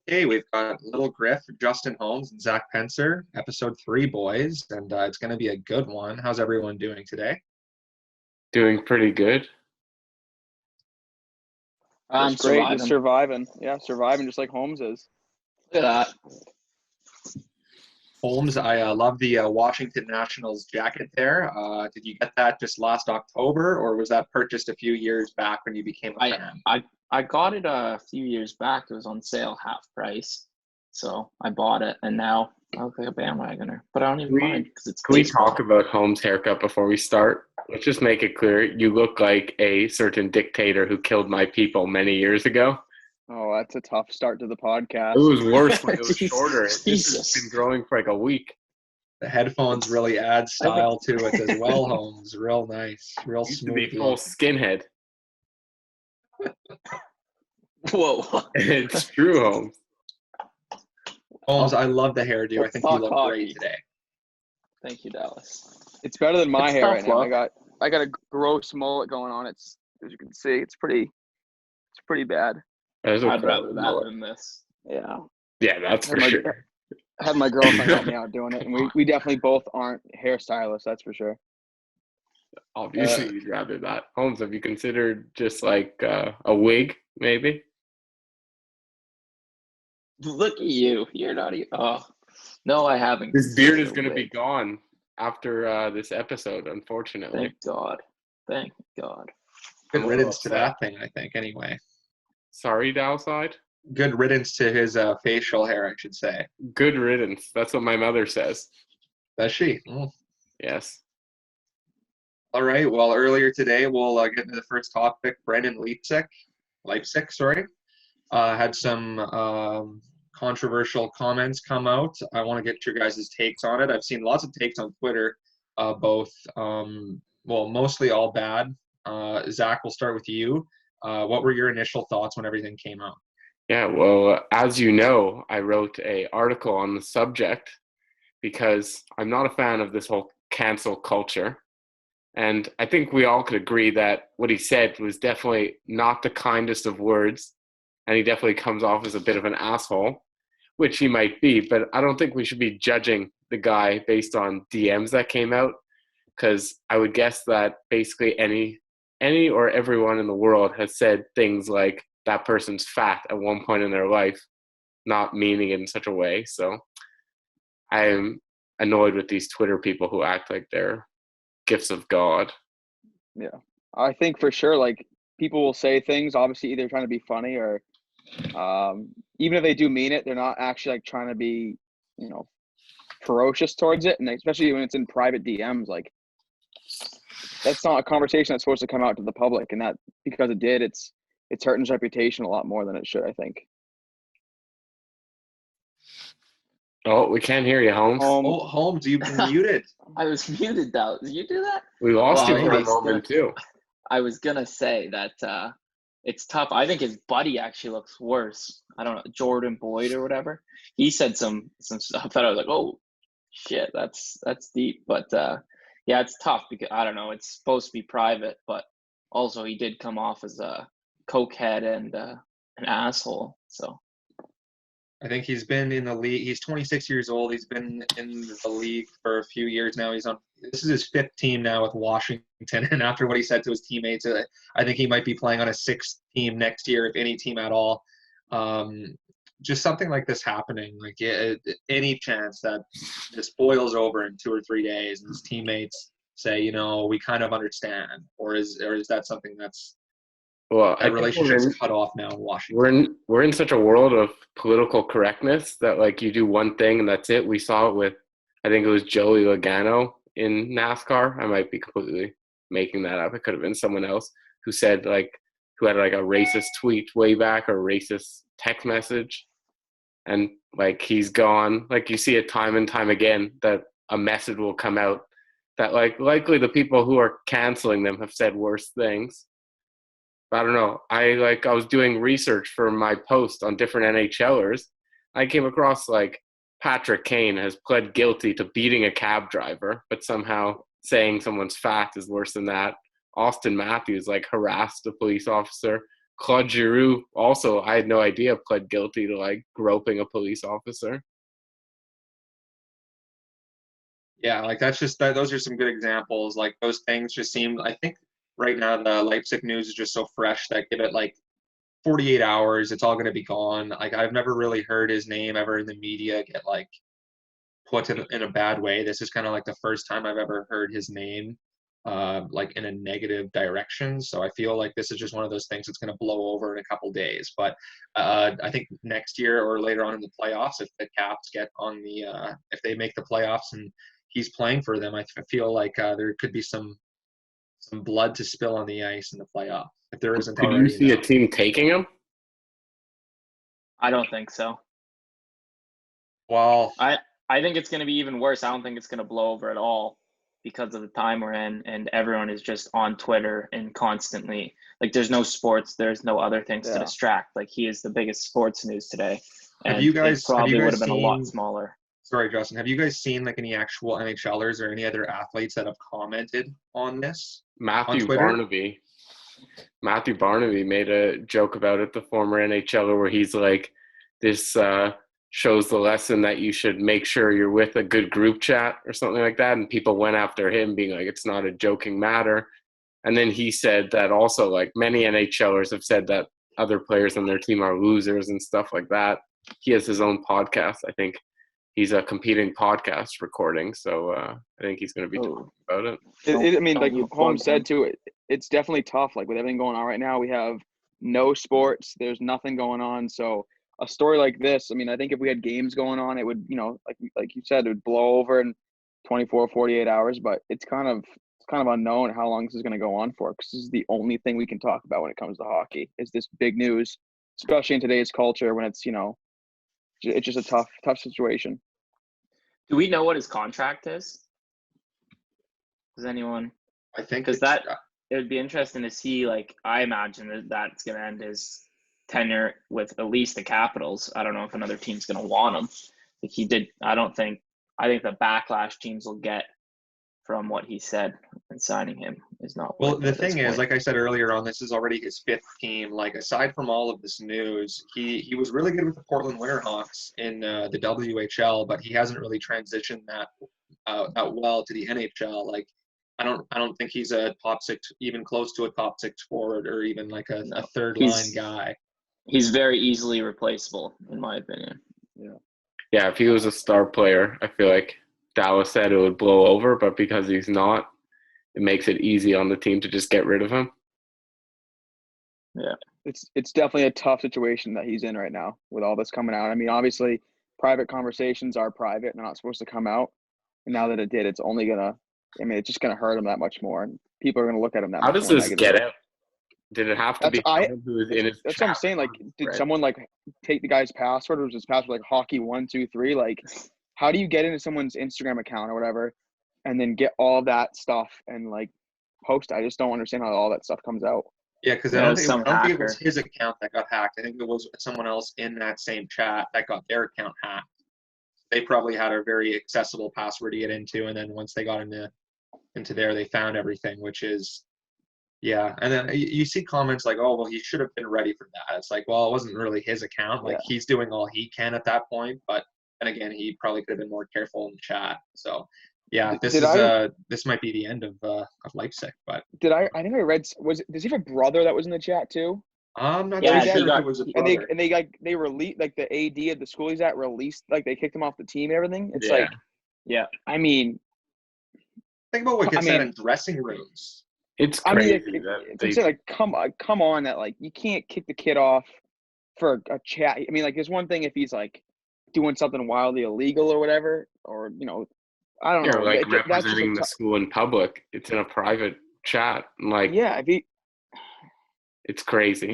Hey, we've got Little Griff, Justin Holmes, and Zach Pencer, episode 3, boys, and it's going to be a good one. How's everyone doing today? Doing pretty good. I'm Just great, just surviving. surviving. Yeah, surviving just like Holmes is. Look at that. Holmes, I love the Washington Nationals jacket there. Did you get that just last October, or was that purchased a few years back when you became a I fan? I I got it a few years back. It was on sale half price, so I bought it, and now I look like a bandwagoner. But I don't even mind because it's Can we baseball. talk about Holmes' haircut before we start? Let's just make it clear. You look like a certain dictator who killed my people many years ago. Oh, that's a tough start to the podcast. It was worse when it was Jesus. shorter. This has been growing for like a week. The headphones really add I think- style to it as well, Holmes. Real nice, real Used to be smooth. full look. skinhead. Whoa! It's true, Holmes. Holmes, I love the hairdo. I think you Fuck look hockey. great today. Thank you, Dallas. It's better than my It's hair tough right now. look. I got a gross mullet going on. It's, as you can see, it's pretty bad. That's I'd okay. rather that than this. Yeah. Yeah, that's for Had my- sure. I had my girlfriend help me out doing it, and we definitely both aren't hairstylists, that's for sure. Obviously, you'd rather that. Holmes, have you considered just like a wig, maybe? Look at you. You're not even. Oh no, I haven't. His beard is considered going to be wig. gone after this episode, unfortunately. Thank God. Thank God. Good I'm a riddance to little that thing, I think, anyway. Sorry, downside. Good riddance to his facial hair, I should say. Good riddance. That's what my mother says. Does she? Mm. Yes. All right. Well, earlier today, we'll get into the first topic. Brendan Leipsic, sorry, had some controversial comments come out. I want to get your guys' takes on it. I've seen lots of takes on Twitter, both, mostly all bad. Zach, we'll start with you. What were your initial thoughts when everything came out? Yeah, well, as you know, I wrote an article on the subject because I'm not a fan of this whole cancel culture. And I think we all could agree that what he said was definitely not the kindest of words. And he definitely comes off as a bit of an asshole, which he might be. But I don't think we should be judging the guy based on DMs that came out, because I would guess that basically any or everyone in the world has said things like that person's fat at one point in their life, not meaning it in such a way. So I'm annoyed with these Twitter people who act like they're gifts of God. Yeah. I think for sure, like, people will say things, obviously, either trying to be funny or even if they do mean it, they're not actually, like, trying to be, ferocious towards it. And especially when it's in private DMs, like, that's not a conversation that's supposed to come out to the public. And that, because it did, it's hurting his reputation a lot more than it should, I think. Oh, we can't hear you, Holmes. Oh, Holmes, you've been muted. I was muted, Dallas. Did you do that? We lost Well, you for a anyways, moment, too. I was gonna say that it's tough. I think his buddy actually looks worse. I don't know, Jordan Boyd or whatever. He said some stuff that I was like, oh shit, that's deep. But yeah, it's tough because I don't know. It's supposed to be private, but also he did come off as a cokehead and an asshole. So I think he's been in the league. He's 26 years old. He's been in the league for a few years now. This is his 5th team now with Washington. And after what he said to his teammates, I think he might be playing on a 6th team next year, if any team at all. Just something like this happening, like any chance that this boils over in 2 or 3 days and his teammates say, we kind of understand, or is that something that's Well, I that think relationship's cut off now in Washington? we're in such a world of political correctness that, like, you do one thing and that's it. We saw it with, I think it was Joey Logano in NASCAR. I might be completely making that up. It could have been someone else who said, like, who had like a racist tweet way back or a racist text message. And like, he's gone. Like, you see it time and time again that a message will come out that, like, likely the people who are canceling them have said worse things. I don't know. I was doing research for my post on different NHLers. I came across, like, Patrick Kane has pled guilty to beating a cab driver, but somehow saying someone's fat is worse than that. Austin Matthews, like, harassed a police officer. Claude Giroux also, I had no idea, pled guilty to like groping a police officer. Yeah, like that's just that. Those are some good examples. Like those things just seem. I think right now the Leipsic news is just so fresh that give it like 48 hours, it's all going to be gone. Like I've never really heard his name ever in the media get like put in a bad way. This is kind of like the first time I've ever heard his name like in a negative direction. So I feel like this is just one of those things that's going to blow over in a couple days. But I think next year or later on in the playoffs, if the Caps get on the if they make the playoffs and he's playing for them, I feel like there could be some blood to spill on the ice in the playoffs if there isn't Could you already see a enough. team taking him? I don't think so. Well, I think it's going to be even worse. I don't think it's going to blow over at all because of the time we're in, and everyone is just on Twitter and constantly like there's no sports, there's no other things to distract. Like he is the biggest sports news today, and have you guys probably would have been a lot seen, smaller. sorry, Justin, have you guys seen like any actual NHLers or any other athletes that have commented on this? Matthew Twitter? Barnaby made a joke about it, the former NHLer, where he's like, this shows the lesson that you should make sure you're with a good group chat or something like that. And people went after him being like, it's not a joking matter. And then he said that also, like many NHLers have said that other players on their team are losers and stuff like that. He has his own podcast. I think he's a competing podcast recording. So I think he's going to be talking about it. I mean, like Holmes said too, it's definitely tough. Like with everything going on right now, we have no sports. There's nothing going on. So a story like this, I mean, I think if we had games going on, it would, like you said, it would blow over in 24, 48 hours. But it's kind of unknown how long this is going to go on for, because this is the only thing we can talk about when it comes to hockey is this big news, especially in today's culture when it's, it's just a tough situation. Do we know what his contract is? Does anyone? I think because it would be interesting to see. Like I imagine that's going to end his tenure with at least the Capitals. I don't know if another team's going to want him. Like he did. I think the backlash teams will get from what he said and signing him is not. Well, the thing is, like I said earlier on, this is already his fifth team. Like aside from all of this news, he was really good with the Portland Winterhawks in the WHL, but he hasn't really transitioned that well to the NHL. Like I don't think he's a top six, even close to a top six forward, or even like a third line guy. He's very easily replaceable, in my opinion. Yeah, if he was a star player, I feel like Dallas said it would blow over, but because he's not, it makes it easy on the team to just get rid of him. Yeah. It's definitely a tough situation that he's in right now with all this coming out. I mean, obviously, private conversations are private and they're not supposed to come out. And now that it did, it's just going to hurt him that much more. And people are going to look at him that much more. How does this get out? Did it have to be someone who was in his That's what I'm saying. Like, did someone like take the guy's password, or was his password like hockey123? Like, how do you get into someone's Instagram account or whatever and then get all of that stuff and like post? I just don't understand how all that stuff comes out. Yeah, because I don't think it was his account that got hacked. I think it was someone else in that same chat that got their account hacked. They probably had a very accessible password to get into, and then once they got into there, they found everything, which is, yeah. And then you see comments like, oh, well, he should have been ready for that. It's like, well, it wasn't really his account. Like, he's doing all he can at that point, but and again, he probably could have been more careful in the chat. So, yeah, this might be the end of Leipsic. But I think I read, does he have a brother that was in the chat too? I'm not too sure if it was a brother. And they released, like the AD at the school he's at released, like they kicked him off the team and everything. It's like, I mean, think about what gets said in dressing rooms. It's crazy. It's like, come on, that like you can't kick the kid off for a chat. I mean, like there's one thing if he's like doing something wildly illegal or whatever, or I don't know. Like representing the school in public. It's in a private chat. Like it's crazy.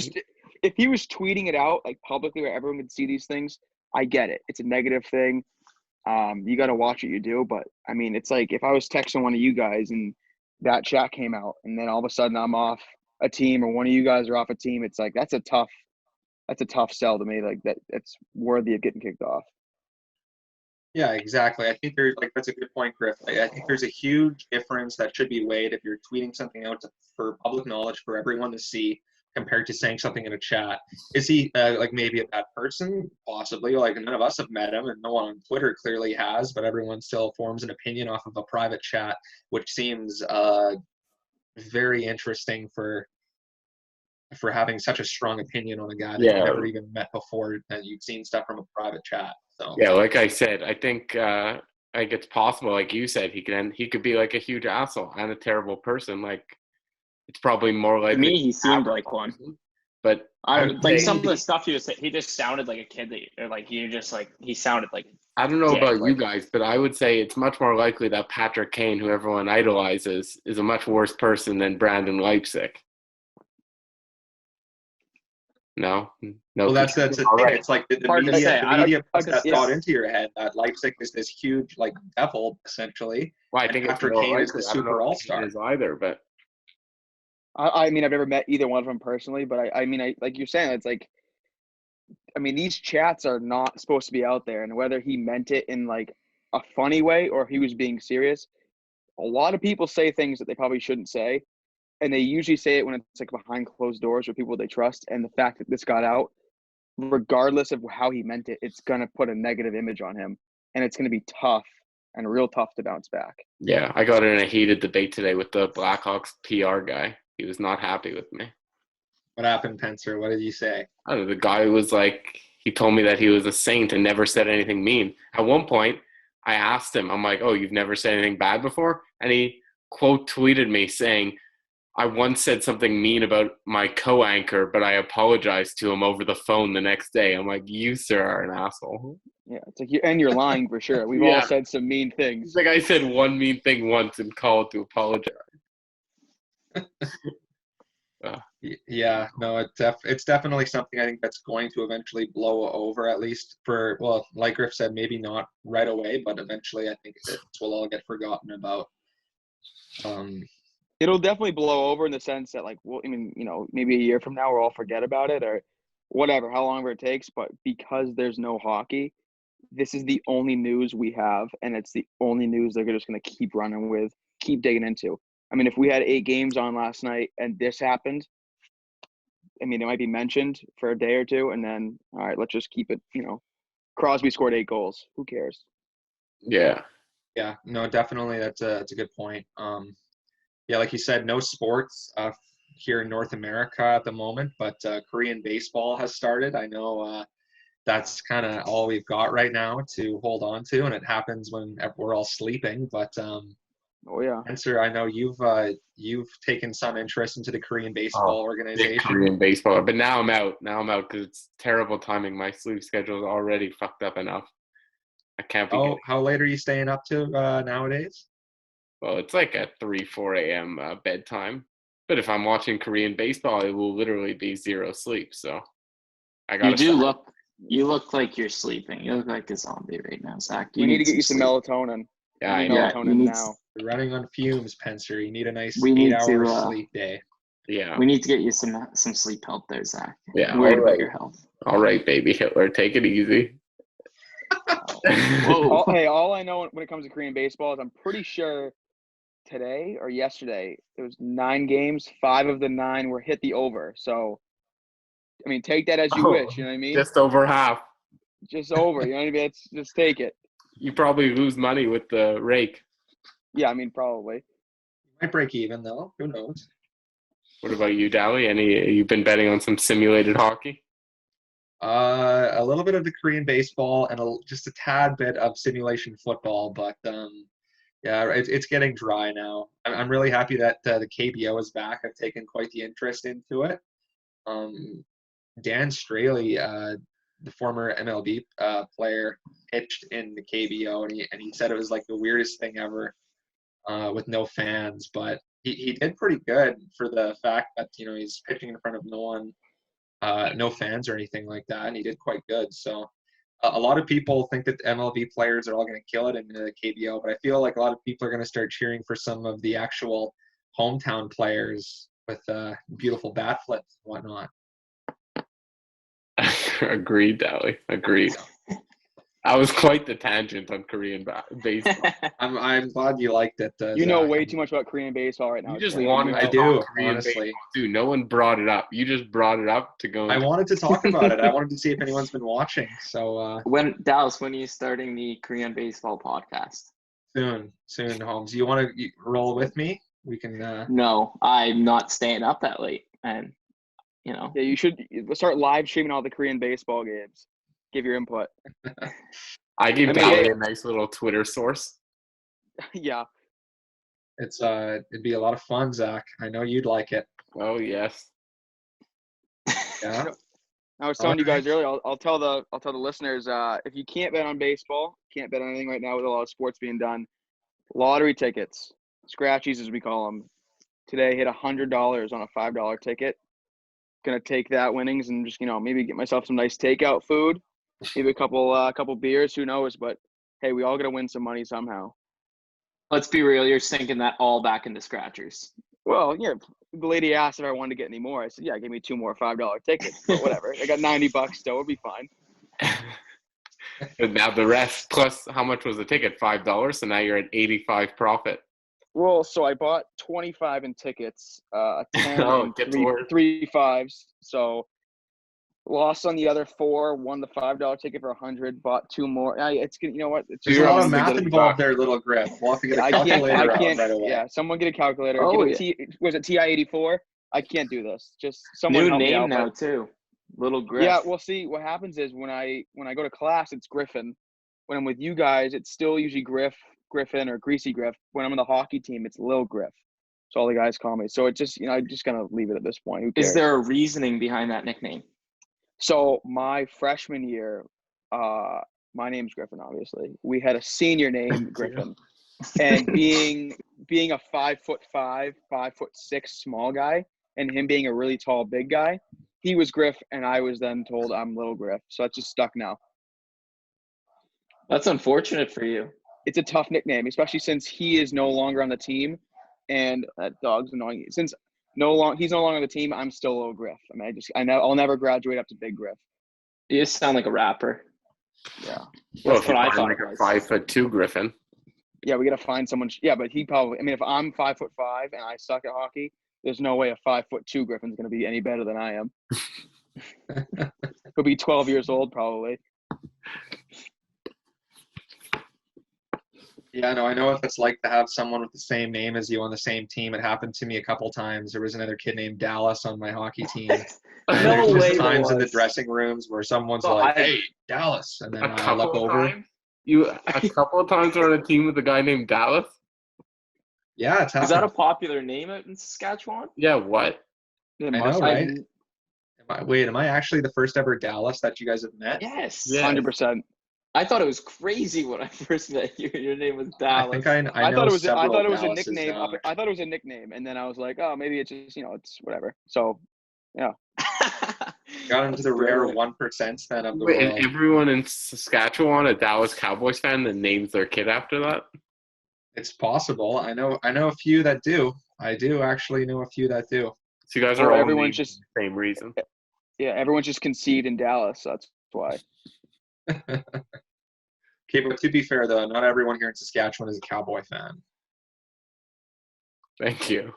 If he was tweeting it out like publicly where everyone could see these things, I get it. It's a negative thing. You got to watch what you do. But I mean, it's like if I was texting one of you guys and that chat came out, and then all of a sudden I'm off a team, or one of you guys are off a team. It's like that's a tough sell to me. Like it's worthy of getting kicked off. Yeah, exactly. I think that's a good point, Griff. I think there's a huge difference that should be weighed if you're tweeting something out for public knowledge for everyone to see, compared to saying something in a chat. Is he like maybe a bad person? Possibly. Like none of us have met him, and no one on Twitter clearly has. But everyone still forms an opinion off of a private chat, which seems very interesting for having such a strong opinion on a guy that you've never even met before, and you've seen stuff from a private chat. So yeah, like I said, I think like it's possible, like you said, he could be like a huge asshole and a terrible person. Like it's probably more likely. To me, he seemed like one. But I don't like some of the stuff he was saying. He just sounded like a kid or like you just like he sounded like. I don't know about like, you guys, but I would say it's much more likely that Patrick Kane, who everyone idolizes, is a much worse person than Brandon Leipsic. No. Well, that's the thing. Right. It's like the Hard to media. say. The media puts I that guess, thought into your head that Leipzig is this huge like devil essentially. Well, I and think Patrick it's Kane is the super all-star. Is either, but I mean, I've never met either one of them personally, but I mean, like you're saying, it's like, I mean, these chats are not supposed to be out there, and whether he meant it in like a funny way or he was being serious, a lot of people say things that they probably shouldn't say, and they usually say it when it's like behind closed doors with people they trust. And the fact that this got out, regardless of how he meant it, it's gonna put a negative image on him, and it's gonna be tough and real tough to bounce back. yeah, I got in a heated debate today with the Blackhawks PR guy. He was not happy with me. What happened, Pencer? What did you say? I don't know, the guy was like, he told me that he was a saint and never said anything mean. At one point, I asked him, I'm like, oh, you've never said anything bad before? And he quote tweeted me saying, I once said something mean about my co-anchor, but I apologized to him over the phone the next day. I'm like, you, sir, are an asshole. Yeah, it's like you're lying for sure. We've all said some mean things. It's like I said one mean thing once and called to apologize. Yeah, no, it's definitely something I think that's going to eventually blow over, at least for, well, like Griff said, maybe not right away, but eventually I think this will all get forgotten about. It'll definitely blow over in the sense that, like, well, I mean, you know, maybe a year from now we'll all forget about it or whatever, how long it takes. But because there's no hockey, this is the only news we have, and it's the only news they're just going to keep running with, keep digging into. I mean, if we had 8 games on last night and this happened, I mean, it might be mentioned for a day or two, and then, all right, let's just keep it, you know, Crosby scored 8 goals. Who cares? Yeah. Yeah, no, definitely that's a good point. Yeah, like you said, no sports here in North America at the moment, but Korean baseball has started. I know that's kind of all we've got right now to hold on to, and it happens when we're all sleeping. But Oh yeah, Spencer, I know you've taken some interest into the Korean baseball organization. Korean baseball, but now I'm out. Because it's terrible timing. My sleep schedule is already fucked up enough. I can't be. Oh, how late are you staying up to nowadays? Well, it's like at 3-4 a.m. Bedtime. But if I'm watching Korean baseball, it will literally be 0 sleep. So I got. You look like you're sleeping. You look like a zombie right now, Zach. we need to get you some sleep. melatonin. Yeah, I You know. need melatonin now. You're running on fumes, Pencer. You need a nice We need 8-hour to, sleep day. Yeah. We need to get you some sleep help there, Zach. Yeah, I'm worried all about right. your health. All right, baby Hitler, take it easy. Whoa. All I know when it comes to Korean baseball is I'm pretty sure today or yesterday there was 9 games. 5 of the 9 were hit the over. So, I mean, take that as you wish. You know what I mean? Just over half. Just over. You know what I mean? Just take it. You probably lose money with the rake. Yeah, I mean, probably. Might break even though. Who knows? What about you, Dally? You've been betting on some simulated hockey? A little bit of the Korean baseball and just a tad bit of simulation football, but yeah, it's getting dry now. I'm really happy that the KBO is back. I've taken quite the interest into it. Dan Straley, the former MLB player, pitched in the KBO, and he said it was like the weirdest thing ever with no fans, but he did pretty good for the fact that, you know, he's pitching in front of no fans or anything like that, and he did quite good. So a lot of people think that the MLB players are all going to kill it in the KBO, but I feel like a lot of people are going to start cheering for some of the actual hometown players with beautiful bat flips and whatnot. Agreed, Dally. Agreed. I was quite the tangent on Korean baseball. I'm glad you liked it. You know Zach. way too much about Korean baseball right now. You It's just freaking wanted me to I out. do, talk Korean honestly. baseball too. No one brought it up. You just brought it up to go. I wanted to talk about it. I wanted to see if anyone's been watching. So Dallas, when are you starting the Korean baseball podcast? soon, Holmes. You want to roll with me? We can. No, I'm not staying up that late, and you know. Yeah, you should start live streaming all the Korean baseball games. Give your input. I gave I mean, Dali a nice little Twitter source. Yeah. It's it'd be a lot of fun, Zach. I know you'd like it. Oh yes. Yeah. I was telling you guys earlier. I'll tell the listeners. If you can't bet on baseball, can't bet on anything right now with a lot of sports being done. Lottery tickets, scratchies as we call them. Today hit $100 on a $5 ticket. Gonna take that winnings and just maybe get myself some nice takeout food, maybe a couple beers. Who knows? But hey, we all gotta win some money somehow. Let's be real. You're sinking that all back into scratchers. Well, yeah. The lady asked if I wanted to get any more. I said, yeah, give me 2 more $5 tickets. But whatever. I got $90 still. It'll be fine. And now the rest, plus how much was the ticket? $5. So now you're at 85 profit. Well, so I bought 25 in tickets, 10 Oh, and it gets worse. three fives. So lost on the other 4, won the $5 ticket for 100, bought 2 more. It's good. You know what? It's There's You're a lot on of the math good involved track. there, little Griff. We'll have to get a I calculator can't. out right away. Yeah, someone get a calculator. Oh, was it TI-84? I can't do this. Just someone New help me name out. now But too. Little Griff. yeah, well, see, what happens is when I go to class, it's Griffin. When I'm with you guys, it's still usually Griffin, or Greasy Griff. When I'm on the hockey team, it's Lil Griff. That's all the guys call me. So it just, I'm just gonna leave it at this point. Who cares? Is there a reasoning behind that nickname? So my freshman year, my name's Griffin. Obviously, we had a senior named Griffin, and being a 5'5", 5'6" small guy, and him being a really tall big guy, he was Griff, and I was then told I'm Little Griff. So it's just stuck now. That's unfortunate for you. It's a tough nickname, especially since he is no longer on the team, and that dog's annoying. Since he's no longer on the team, I'm still Little Griff. I mean, I'll never graduate up to Big Griff. You just sound like a rapper. Yeah. Well, That's if you what I find thought like it a was. 5'2" Griffin. Yeah, we gotta find someone. Yeah, but he probably. I mean, if I'm 5'5" and I suck at hockey, there's no way a 5'2" Griffin's gonna be any better than I am. He'll be 12 years old probably. Yeah, no, I know what it's like to have someone with the same name as you on the same team. It happened to me a couple times. There was another kid named Dallas on my hockey team. And No there's way just there times in the was. dressing rooms where someone's Well, like, I- "Hey, Dallas," and then A I couple look of over. times? A couple of times we're on a team with a guy named Dallas? Yeah, it's Is that a happened. popular name out in Saskatchewan? Yeah, what? It I must know, be. right? Am I actually the first ever Dallas that you guys have met? Yes. Yeah. 100%. I thought it was crazy when I first met you. Your name was I Dallas. think I know I thought it was a Dallases, nickname. I thought it was a nickname, and then I was like, oh, maybe it's just it's whatever. So got into That's the rare brilliant. 1% then of the Wait, world. and everyone in Saskatchewan, a Dallas Cowboys fan, that names their kid after that? It's possible. I know a few that do. I do actually know a few that do. So you guys Or are all everyone's named just the same reason. yeah, everyone's just conceived in Dallas. So that's why. Okay, but to be fair though, not everyone here in Saskatchewan is a Cowboy fan. Thank you.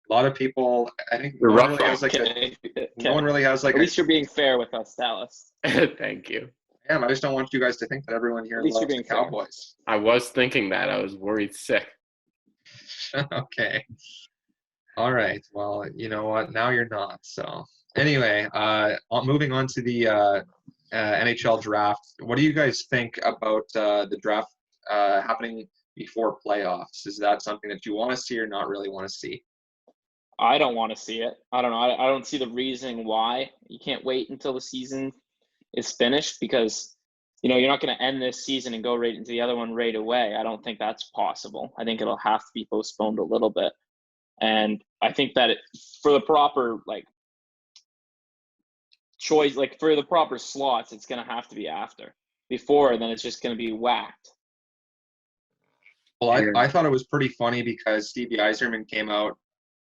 A lot of people, I think, The no one rough really has like Okay. no one really has like At a least you're being fair with us, Dallas. Thank you. damn. I just don't want you guys to think that everyone here At least you're loves the being fair. Cowboys. I was thinking that. I was worried sick. Okay. All right. Well, you know what? Now you're not. So anyway, moving on to the NHL draft. What do you guys think about the draft happening before playoffs? Is that something that you want to see or not really want to see? I don't want to see it. I don't know. I don't see the reasoning why. You can't wait until the season is finished because, you're not going to end this season and go right into the other one right away. I don't think that's possible. I think it'll have to be postponed a little bit. And I think that for the proper, choice, for the proper slots, it's going to have to be after. Before, then it's just going to be whacked. Well, I thought it was pretty funny because Stevie Yzerman came out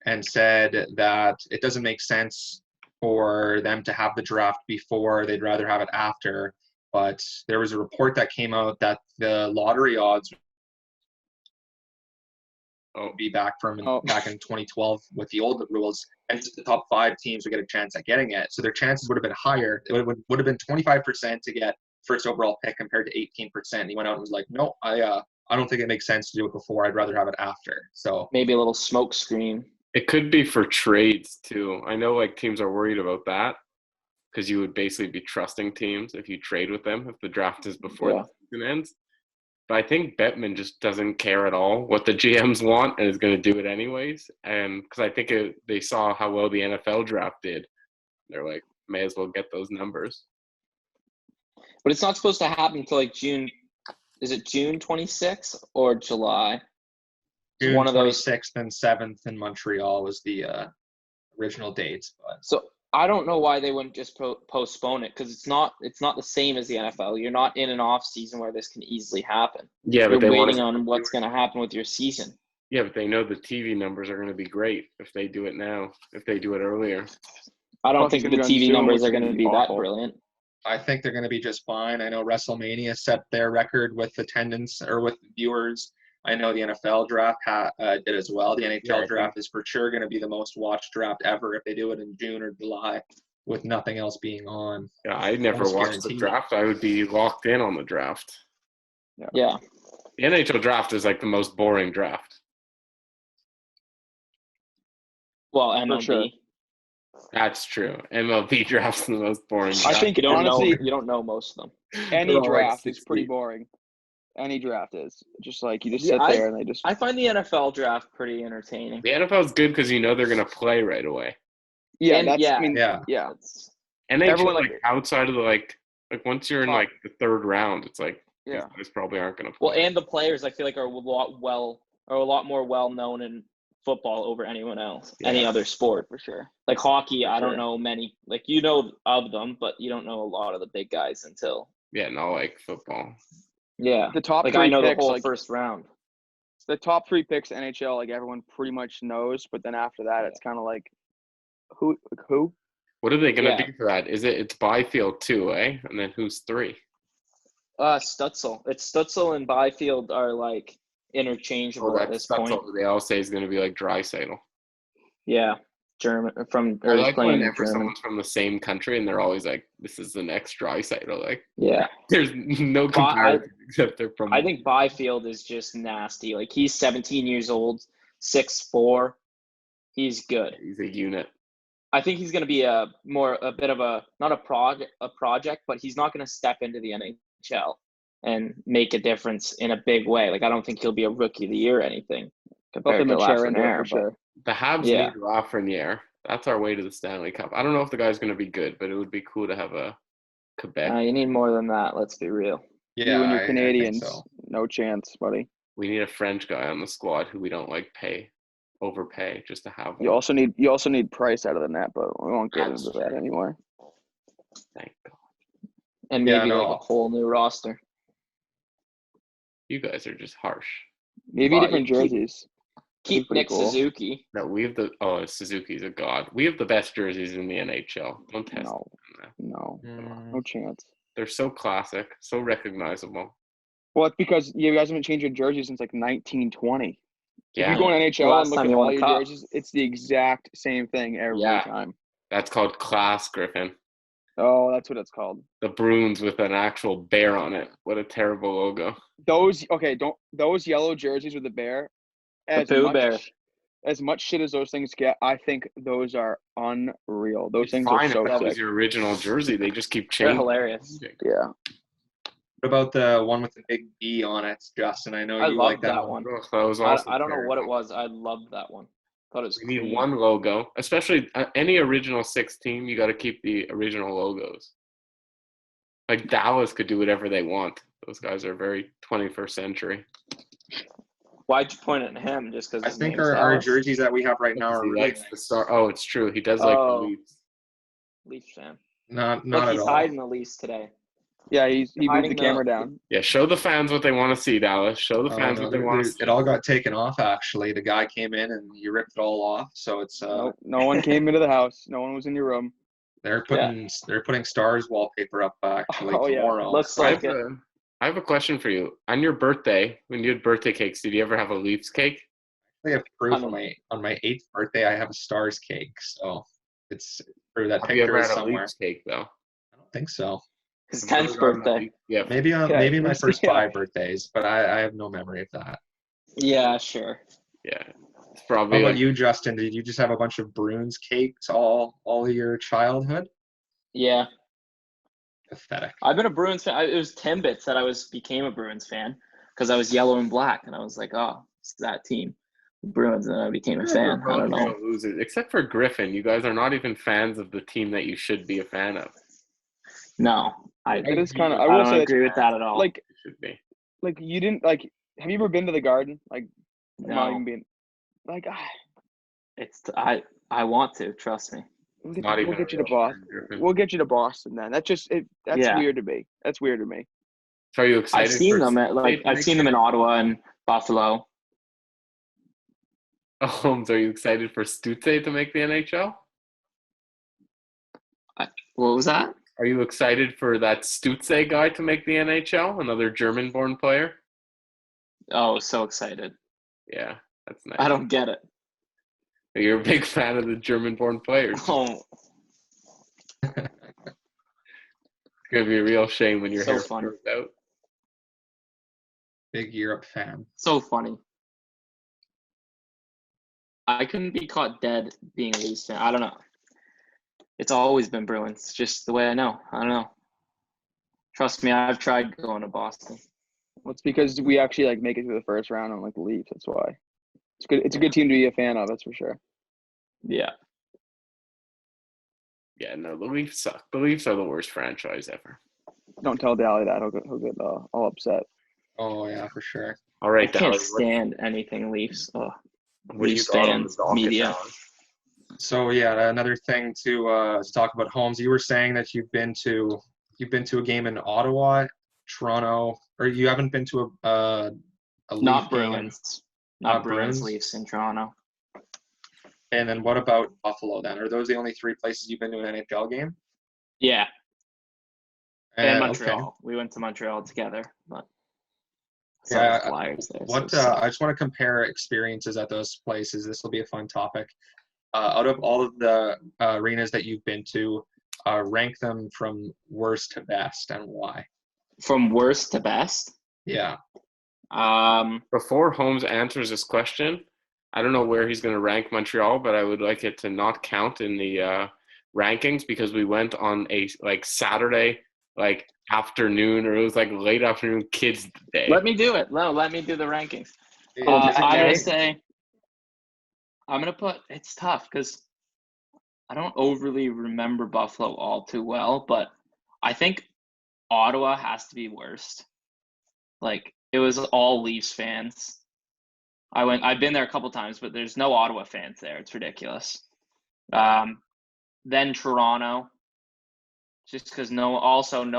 and said that it doesn't make sense for them to have the draft before. They'd rather have it after. but there was a report that came out that the lottery odds would be back back in 2012 with the old rules, and the top 5 teams would get a chance at getting it. So their chances would have been higher. It would have been 25% to get first overall pick compared to 18%. He went out and was like, no, I don't think it makes sense to do it before. I'd rather have it after. So maybe a little smoke screen. It could be for trades too. I know like teams are worried about that because you would basically be trusting teams if you trade with them if the draft is before the season ends. But I think Bettman just doesn't care at all what the GMs want and is going to do it anyways. And because I think they saw how well the NFL draft did. They're like, may as well get those numbers. But it's not supposed to happen until like June. Is it June 26th or July? June One of those. 26th and 7th in Montreal was the original dates. But So I don't know why they wouldn't just postpone it, because it's not the same as the NFL. You're not in an off season where this can easily happen. Yeah, but You're waiting on what's going to happen with your season. Yeah, but they know the TV numbers are going to be great if they do it now, if they do it earlier. I don't think the TV numbers are going to be that awful. brilliant. I think they're going to be just fine. I know WrestleMania set their record with attendance or with viewers. I know the NFL draft did as well. The NHL draft is for sure going to be the most watched draft ever if they do it in June or July with nothing else being on. Yeah, I never Almost watched guaranteed. the draft. I would be locked in on the draft. Yeah. The NHL draft is like the most boring draft. Well, MLB. sure. That's true. MLB draft's the most boring I draft. think You don't honestly, know. You don't know most of them. any They're all, like, draft is 60. pretty boring. Any draft is just like you just Yeah, sit there and they just. I find the NFL draft pretty entertaining. The NFL is good because you know they're going to play right away. Yeah, And that's. yeah. I mean, Yeah. yeah. It's, NHL, Everyone, like outside of the like once you're in Top. like the third round, it's like these Yeah. guys probably aren't going to play. well, and the players I feel like are a lot more well known in football over anyone else, any Yeah. other sport. For sure. Like hockey, I don't Sure. know many. Like you know of them, but you don't know a lot of the big guys until. Yeah, not like football. Yeah. The top Like three I know picks, the whole like first round. the top 3 picks NHL, like everyone pretty much knows, but then after that, it's kind of like who? What are they going to Yeah. do for that? It's Byfield too, eh? And then who's 3? Stutzel. It's Stutzel and Byfield are like interchangeable at this point. all they all say is going to be like Draisaitl. Yeah. German from I or he's like playing whenever German. someone's from the same country and they're always like, "This is the next Draisaitl." Like, Yeah. there's no comparison except they're from. I think Byfield is just nasty. Like he's 17 years old, 6'4". He's good. He's a unit. I think he's going to be a bit of a not a project, but he's not going to step into the NHL and make a difference in a big way. Like I don't think he'll be a rookie of the year or anything But compared the to mature in there Lafreniere. for sure. The Habs Yeah. need Lafreniere. That's our way to the Stanley Cup. I don't know if the guy's going to be good, but it would be cool to have a Quebec. You need more than that. Let's be real. Yeah, You and your I Canadians, think so. no chance, buddy. We need a French guy on the squad who we don't like overpay just to have one. You also need Price out of the net, but we won't get That's into that true. anymore. Thank God. And Yeah, maybe no. like a whole new roster. You guys are just harsh. Maybe Well, different you keep- jerseys. Keep pretty Nick cool. Suzuki. No, Suzuki's a god. We have the best jerseys in the NHL. Don't test No, them. no Mm, chance. They're so classic, so recognizable. Well, it's because you guys haven't changed your jersey since like 1920. If Yeah, you go on NHL Last and look time at you won all a your cup. jerseys, it's the exact same thing every Yeah. time. that's called class, Griffin. Oh, that's what it's called. The Bruins with an actual bear on it. What a terrible logo. Those yellow jerseys with the bear, as Pooh much Bear. as much shit as those things get, I think those are unreal. Those It's things fine are so if that was sick. your original jersey. They just keep They're changing. hilarious. Yeah. What about the one with the big B on it, Justin? I know I you love like that one. Ugh, that was also I don't know what it terrible. was. I loved that one. Thought it was We need clean. one logo, especially any original 6 team. You got to keep the original logos. Like Dallas could do whatever they want. Those guys are very 21st century. Why'd you point at him? Just because I think our jerseys that we have right now Because are he really likes nice. the star. Oh, it's true. He does like the Oh. Leafs. Leafs fan. Not Look, at he's all. hiding the Leafs today. Yeah, he moved hiding the the- camera down. Yeah, show the fans what they want to see, Dallas. Show the Oh, fans no, what they want to see. it all got taken off actually. The guy came in and he ripped it all off. So it's No one came into the house. No one was in your room. They're putting Stars wallpaper up actually Oh, yeah. tomorrow. Looks I like have, it. I have a question for you. On your birthday, when you had birthday cakes, did you ever have a Leafs cake? I have proof I mean- on my 8th birthday. I have a Stars cake, so it's proof that Have you picture ever is had a somewhere. Leafs cake though? I don't think so. His Have you ever 10th gotten a birthday. Leafs gift? Maybe my first yeah. 5 birthdays, but I have no memory of that. Yeah, sure. Yeah, it's How probably about like you, Justin? Did you just have a bunch of Bruins cakes all your childhood? Yeah. Pathetic. I've been a Bruins fan. It was Timbits that became a Bruins fan because I was yellow and black, and I was like, oh, it's that team, the Bruins, and I became a You guys fan. are I don't both know. real losers, except for Griffin. You guys are not even fans of the team that you should be a fan of. No, I It is kind of. I I will don't say agree with that at all. Like You should be. you didn't like. Have you ever been to the Garden? Like, I'm not no, even being. Like, it's I want to, trust me. Not even we'll a get you to real Boston. fan, Griffin. We'll get you to Boston then. That's just it. That's Yeah. weird to me. That's weird to me. So are you excited? I've seen for them I've seen them in Ottawa and Buffalo. Holmes, are you excited for Stutze to make the NHL? What was that? Are you excited for that Stutze guy to make the NHL? Another German-born player? Oh, so excited. Yeah, that's nice. I don't get it. You're a big fan of the German-born players. Oh, It's gonna be a real shame when your So hair funny. grows out. Big Europe fan. so funny. I couldn't be caught dead being a Leafs fan. I don't know. It's always been Bruins, just the way I know. I don't know. Trust me, I've tried going to Boston. Well, it's because we actually like make it through the first round on like the Leafs. That's why. It's good. It's a good team to be a fan of. That's for sure. Yeah. Yeah, no, the Leafs suck. The Leafs are the worst franchise ever. Don't tell Dally that. He'll get all upset. Oh yeah, for sure. All I right, can't Dally, stand anything Leafs. Oh, what do you Leafs got on the fans, docket, media. Dally? So yeah, another thing to talk about, Holmes. You were saying that you've been to a game in Ottawa, Toronto, or you haven't been to a Leaf Not game. Bruins. Not Not Bruins, Bruins? Leafs in Toronto. And then what about Buffalo then? Are those the only 3 places you've been to an NHL game? Yeah. And Okay. Montreal. We went to Montreal together, but I saw Yeah, the Flyers there. What so I just want to compare experiences at those places. This will be a fun topic. Out of all of the arenas that you've been to, rank them from worst to best and why. from worst to best. Yeah. Before Holmes answers this question, I don't know where he's going to rank Montreal, but I would like it to not count in the rankings because we went on a Saturday afternoon, or it was late afternoon kids day. Let me do it. No, let me do the rankings. Oh, I'm okay. gonna say. I'm gonna put. It's tough because I don't overly remember Buffalo all too well, but I think Ottawa has to be worst. It was all Leafs fans. I've been there a couple times, but there's no Ottawa fans there. It's ridiculous. Then Toronto, just because no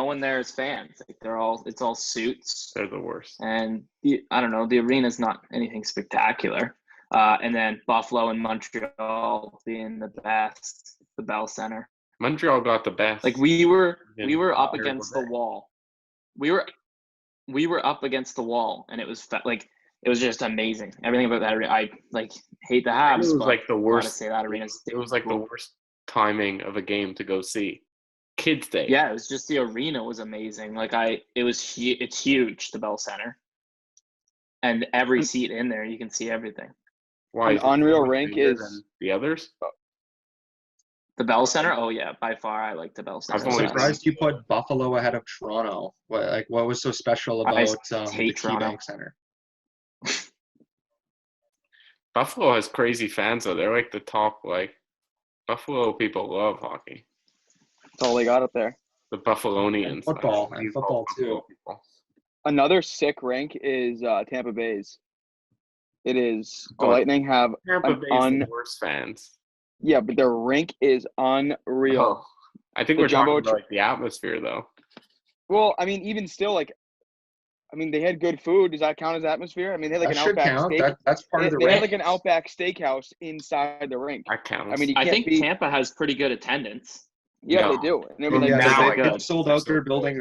one there is fans. It's all suits, They're the worst. and I don't know. The arena's not anything spectacular. And then Buffalo and Montreal being the best, the Bell Center. Montreal got the best. We were up Terrible against the day. wall. We were up against the wall, and it was it was just amazing. Everything about that arena. I hate the I Habs. think it was but the I gotta worst. say that arena's It was the cool. worst timing of a game to go see. Kids Day. Yeah, it was just the arena was amazing. It's huge, the Bell Center, and every seat in there you can see everything. Why? An is it unreal so much rank bigger is- than the others. The Bell Center, oh yeah, by far I like the Bell Center. I've I'm only best. surprised you put Buffalo ahead of Toronto. What was so special about the hate Toronto. KeyBank Center? Buffalo has crazy fans though. They're the top. Buffalo people love hockey. That's all they got up there. The Buffalonians. And football, I and use football, all too. people. Another sick rank is Tampa Bay's. It is the Oh, Lightning have Tampa an Bay's the worst fans. yeah, but their rink is unreal. Oh, I think The we're talking Jumbo about the atmosphere though. Well, I mean, even still, they had good food. Does that count as atmosphere? I mean, they had That an should Outback count. steak. That's part of the They had rank. an Outback steakhouse inside the rink. That counts. I mean, you I can't think beat. Tampa has pretty good attendance. Yeah, No. they do. And I Well, mean, like, now they, I they've good. sold They're out so their good. building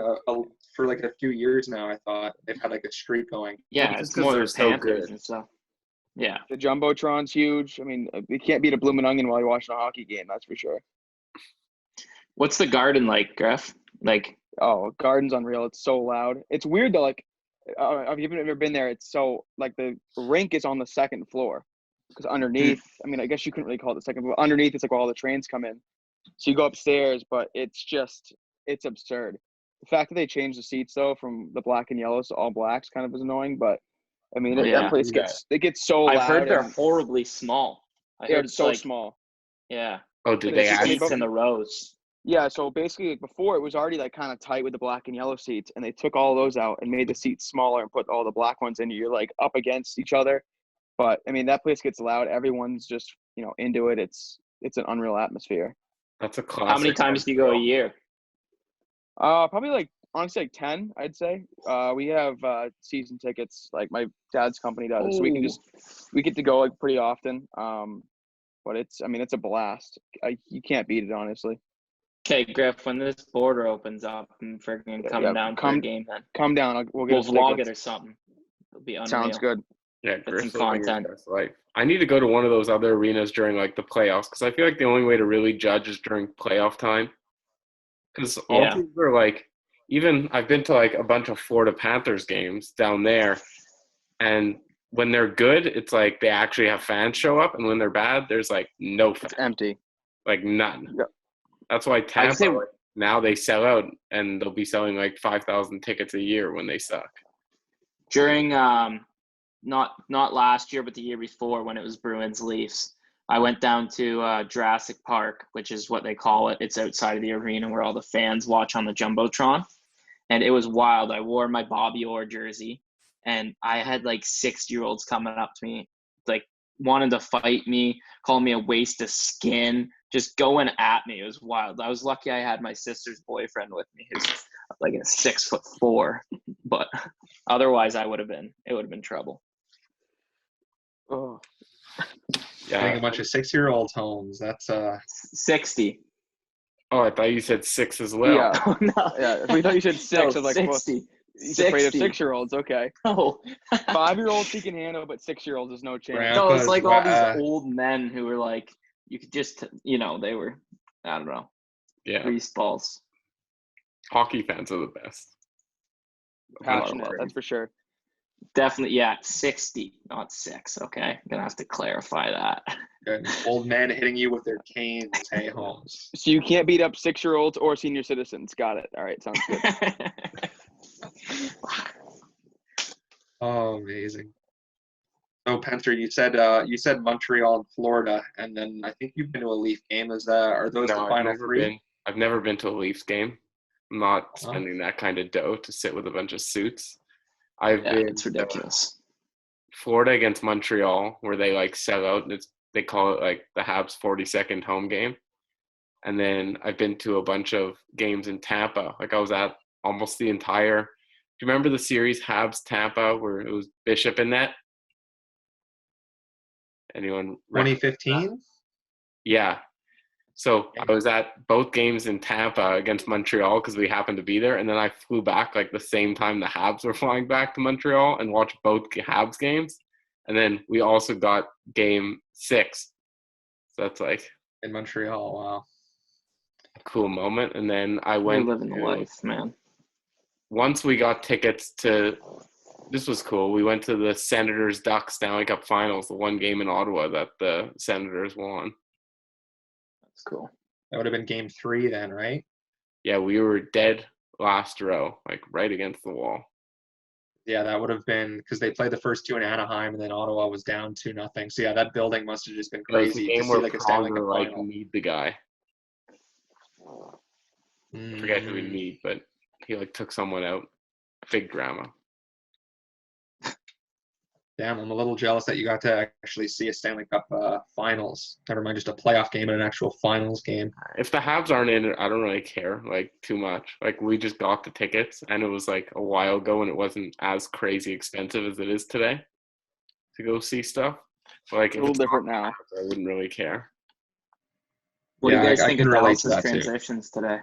for like a few years now. I thought they've had like a streak going. Yeah, Well, it's just 'cause more they're the so Panthers good. and stuff. Yeah. the Jumbotron's huge. I mean, you can't beat a blooming onion while you're watching a hockey game. That's for sure. What's the garden like, Griff? Like, Oh, Garden's unreal. It's so loud. It's weird though. Like, if you've ever been there, it's so like the rink is on the second floor because underneath. I mean, I guess you couldn't really call it the second floor. Underneath, it's like where all the trains come in. So you go upstairs, but it's absurd. The fact that they changed the seats though from the black and yellows to all blacks kind of is annoying. But I mean, that yeah. place gets so I've loud. heard they're and horribly small. I they're heard it's so like, small. yeah, Oh, did Like, they it's just- add? I mean, seats in the rows. Yeah, so basically, like, before it was already like kind of tight with the black and yellow seats, and they took all those out and made the seats smaller and put all the black ones in. You're like up against each other, but I mean that place gets loud. Everyone's just into it. It's an unreal atmosphere. That's a classic. How many times do you go a year? Probably like honestly like 10, I'd say. We have season tickets, like my dad's company does, so we get to go like pretty often. But it's a blast. You can't beat it, honestly. Okay, Griff, when this border opens up and freaking come down for a game, then Come down. We'll get we'll us vlog tickets. it or something. It'll be unreal. Sounds good. Yeah, Get Griff's some living his content. best life. I need to go to one of those other arenas during like the playoffs because I feel like the only way to really judge is during playoff time. Because all Yeah. teams are like, even I've been to like a bunch of Florida Panthers games down there, and when they're good, it's like they actually have fans show up, and when they're bad, there's like no fans, It's empty. like none. Yep. That's why I'd Tampa say- like, now they sell out, and they'll be selling like 5,000 tickets a year when they suck. During not last year, but the year before when it was Bruins Leafs, I went down to Jurassic Park, which is what they call it. It's outside of the arena where all the fans watch on the Jumbotron. And it was wild. I wore my Bobby Orr jersey, and I had like 6-year-olds coming up to me, like wanting to fight me, calling me a waste of skin, just going at me. It was wild. I was lucky I had my sister's boyfriend with me, who's like a 6'4", but otherwise it would have been trouble. Oh, Getting Yeah. a bunch of 6-year-olds homes. That's 60. Oh, I thought you said 6 as well. Yeah. Oh, no. yeah. We thought you said 6. No, I was like, well, 60. he's afraid of 60. 6-year-olds. Okay. No. 5-year-olds he can handle, but 6-year-olds is no chance. Right. No, it's Because, like all these old men who were like, you could just, they were, I don't know, Yeah. grease balls. Hockey fans are the best. Passionate, that's for sure. Definitely, yeah, 60, not 6. Okay, I'm gonna have to clarify that. good. Old men hitting you with their canes. Hey, Holmes. So you can't beat up 6-year-olds or senior citizens. Got it. All right, sounds good. Oh, amazing. So, Penter, you said Montreal and Florida, and then I think you've been to a Leaf game. Are those the No, final three? I've never been to a Leafs game. I'm not spending that kind of dough to sit with a bunch of suits. I've been It's ridiculous. Florida against Montreal, where they like sell out. They call it like the Habs 40-second home game. And then I've been to a bunch of games in Tampa. Like I was at almost the entire. Do you remember the series Habs Tampa where it was Bishop in that? Anyone? 2015? Yeah. So I was at both games in Tampa against Montreal because we happened to be there. And then I flew back like the same time the Habs were flying back to Montreal and watched both Habs games. And then we also got game 6. So that's like In Montreal, wow. a cool moment. And then I We're went living the life, man. once we got tickets to this was cool. We went to the Senators Ducks Stanley Cup Finals, the one game in Ottawa that the Senators won. That's cool. That would have been game 3 then, right? Yeah, we were dead last row, like right against the wall. Yeah, that would have been because they played the first 2 in Anaheim, and then Ottawa was down 2-0. So yeah, that building must have just been It was crazy the to game see where like a Stanley Cup Pronger like final. need the guy. I forget who we need, but he like took someone out. Big drama. Damn, I'm a little jealous that you got to actually see a Stanley Cup finals. Never mind just a playoff game and an actual finals game. If the Habs aren't in it, I don't really care like too much. Like we just got the tickets, and it was like a while ago, and it wasn't as crazy expensive as it is today to go see stuff. But, like A little different now. I wouldn't really care. What do you guys I think can of relate to Dallas's that too. transitions today?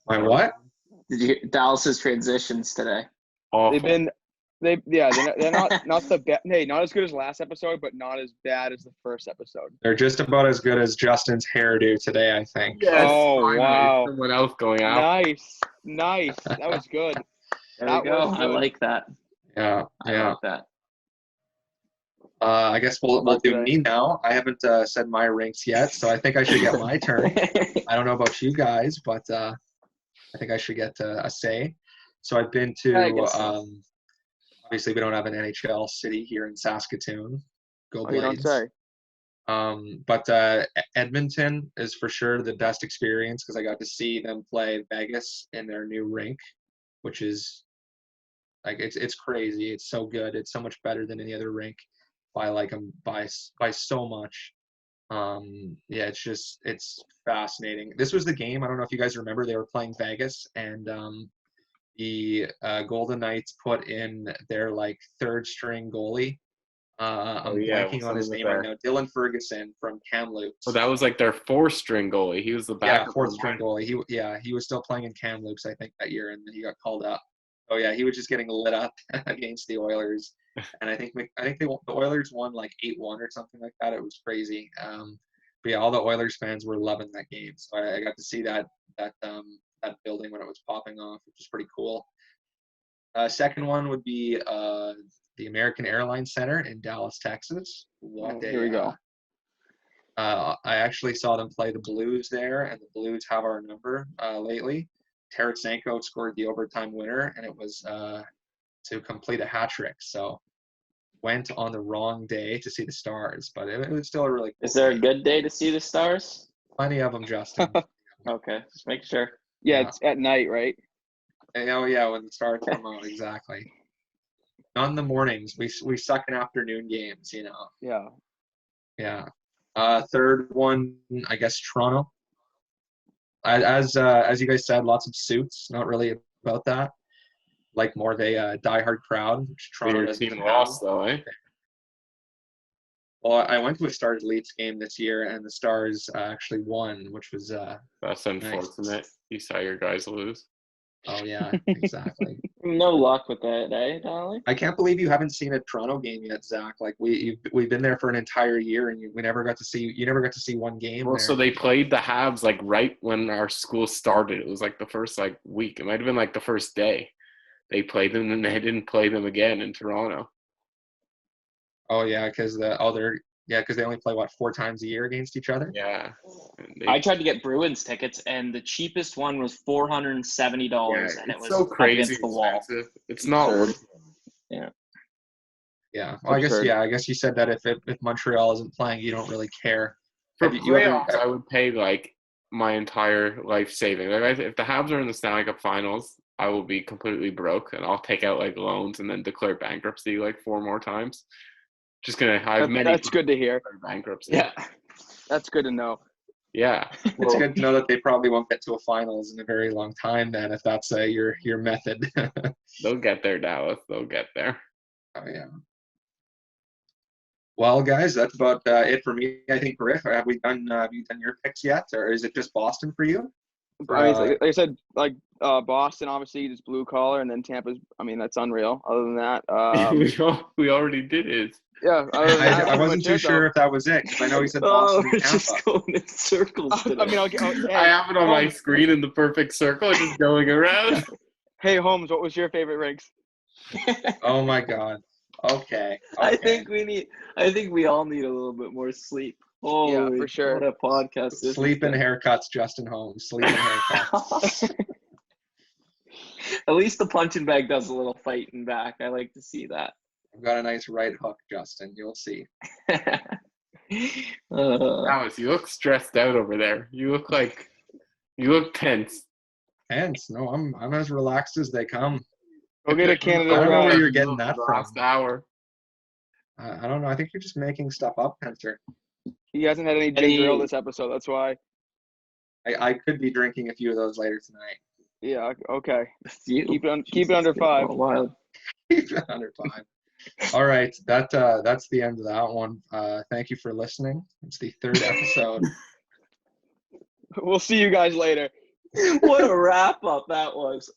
My what? Did you hear Dallas's transitions today? Awful. They're not the best. Hey, not as good as last episode, but not as bad as the first episode. They're just about as good as Justin's hairdo today, I think. Yes, Oh, finally, wow. someone else going out. Nice. That was good. There That we go. was I good. like that. Yeah. I like that. I guess we'll About do today. me now. I haven't said my ranks yet, so I think I should get my turn. I don't know about you guys, but I think I should get a say. So I've been I to, guess so. obviously we don't have an NHL city here in Saskatoon. Go Oh, you don't Blades. say. But Edmonton is for sure the best experience because I got to see them play Vegas in their new rink, which is like it's crazy. It's so good. It's so much better than any other rink by so much. Yeah, it's fascinating. This was the game. I don't know if you guys remember. They were playing Vegas, and the Golden Knights put in their like third string goalie. I'm blanking on his name right now. Dylan Ferguson from Kamloops. Oh, that was like their 4th-string goalie. He was the backup. Yeah, 4th-string goalie. He was still playing in Kamloops, I think, that year, and then he got called up. Oh yeah, he was just getting lit up against the Oilers, and I think the Oilers won like 8-1 or something like that. It was crazy. But yeah, all the Oilers fans were loving that game, so I got to see that building when it was popping off, which is pretty cool. Second one would be the American Airlines Center in Dallas, Texas. Here we go. I actually saw them play the Blues there, and the Blues have our number lately. Tarasenko scored the overtime winner, and it was to complete a hat trick. So went on the wrong day to see the Stars, but it was still a really cool Is there a game. good day to see the Stars? Plenty of them, Justin. Okay, just make sure. Yeah, it's at night, right? Oh yeah, when the Stars come out, exactly. Not in the mornings. We suck in afternoon games, you know. Yeah. Yeah. Third one, I guess Toronto. As you guys said, lots of suits. Not really about that. Like more of a diehard crowd, which Toronto Your doesn't team have. lost though, eh? Well, I went to a Stars Leafs game this year, and the Stars actually won, which was That's unfortunate. Nice. You saw your guys lose. Oh yeah, exactly. No luck with that, eh, Dolly? I can't believe you haven't seen a Toronto game yet, Zach. Like we've been there for an entire year, and you never got to see one game. Well, there. so they played the Habs like right when our school started. It was like the first like week. It might have been like the first day. They played them, and they didn't play them again in Toronto. Oh yeah, because they only play 4 times a year against each other. Yeah. I tried to get Bruins tickets, and the cheapest one was $470, and it was so crazy up against the wall. expensive. It's not worth it. Yeah. Well, I guess you said that if Montreal isn't playing, you don't really care. For Have you ever- playoffs, I would pay like my entire life savings. Like if the Habs are in the Stanley Cup Finals, I will be completely broke, and I'll take out like loans and then declare bankruptcy like 4 more times. Just gonna have many. That's good to hear. Bankruptcy. Yeah. That's good to know. Yeah. It's good to know that they probably won't get to a finals in a very long time. Then, if that's your method. They'll get there, Dallas. They'll get there. Oh yeah. Well, guys, that's about it for me. I think, Griff, have you done your picks yet, or is it just Boston for you? I mean, like I said, like Boston, obviously, just blue collar, and then Tampa's. I mean, that's unreal. Other than that, we already did it. Yeah, I wasn't too sure if that was it, because I know he said Boston and we're just Tampa. going in circles today. I mean, I have it on my screen in the perfect circle, just going around. Hey, Holmes, what was your favorite rinks? Oh my God. Okay. I think we all need a little bit more sleep. Oh, Yeah, for sure. What a podcast this Sleep and is. haircuts, Justin Holmes. Sleep and haircuts. At least the punching bag does a little fighting back. I like to see that. I've got a nice right hook, Justin. You'll see. Alice, you look stressed out over there. You look tense. Hence, no, I'm as relaxed as they come. Go get a I Canada don't know Dry. where you're getting that from. Last hour. I don't know. I think you're just making stuff up, Hunter. He hasn't had any ginger ale this episode. That's why. I could be drinking a few of those later tonight. Yeah. Okay. You. Keep it under 5. Wild. Keep it under 5. All right, that's the end of that one. Thank you for listening. It's the 3rd episode. We'll see you guys later. What a wrap up that was.